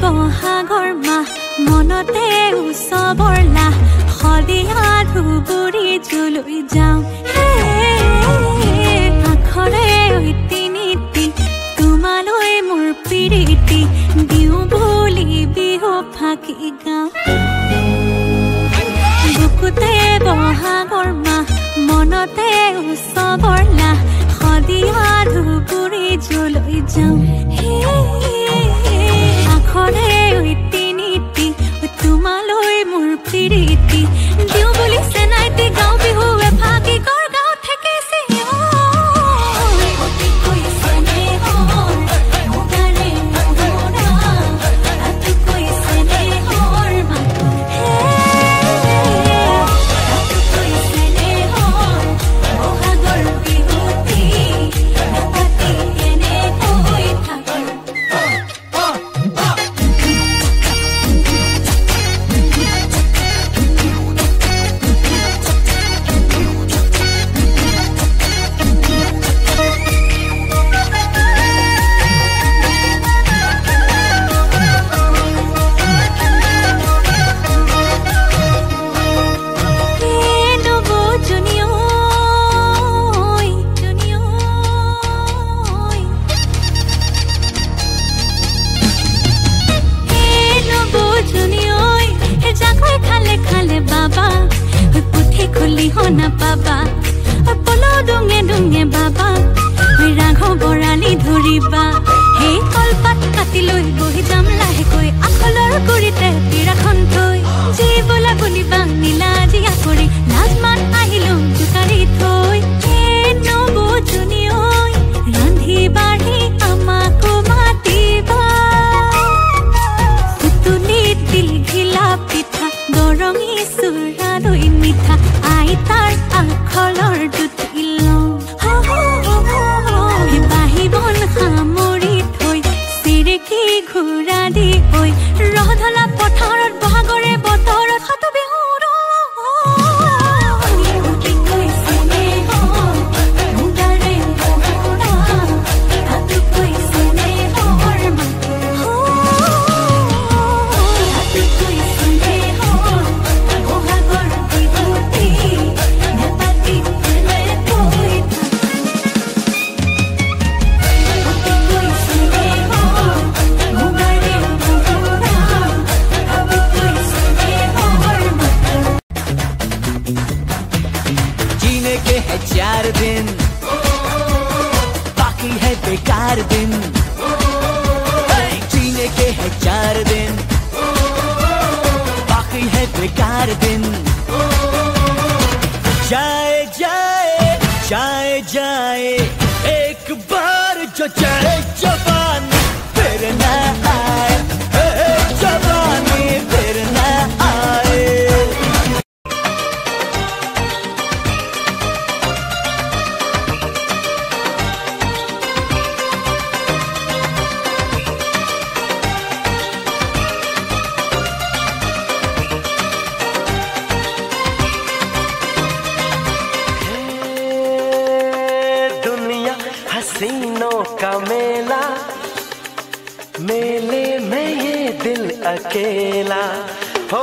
বহাগৰ মাহ মনতে উৎসৱৰলা সদিয়া ধুবুৰী জুলুই যাওঁ আখৰে ঐতি নীতি তোমালৈ মোৰ প্ৰীতি দিওঁ বুলি বিহু ফাকি গাওঁ বুকুতে বহাগৰ মাহ মনতে উৎসৱৰলা সদিয়া ধুবুৰী জুলুই যাওঁ আখৰে ঐতি নীতি তোমালৈ মোৰ প্ৰীতি দিওঁ বুলি চেনাইতি গাওঁ বিহু এফাকি কৰ গাঁও ঠেকেছে না পাবা পলো ডুঙে ডুঙে বাবা ৰাঘ বৰালি ধৰিবা সেই কলপাত কাটি লৈ বহি যাম লাহেকৈ আখলৰ গুৰিতে পিৰাখন থৈ যি বোলা বুলিবা নীলা জিয়া কৰি লাজমান আহিলো জোকাৰি থৈ নবুজনি ঐ ৰান্ধি বাঢ়ি আমাকো মাতিবা সুতুলিত তিল ঘিলা পিঠা দৰঙি চুৰা দৈ মিঠা আইতাৰ আখলৰ দুটি লওঁ বাহি বন সামৰি থৈ চিৰিকি ঘূৰা দি ঐ ৰহধলা পথাৰত বহাগৰে বতৰত সাত বিহু दिन बाकी है बेकार दिन जीने के है 4 दिन बाकी है बेकार दिन जाए जाए जाए जाए एक बार जो जाए जवानी फिर ना आए जवानी फिर ना आए हसीनों का मेला मेले में ये दिल अकेला हो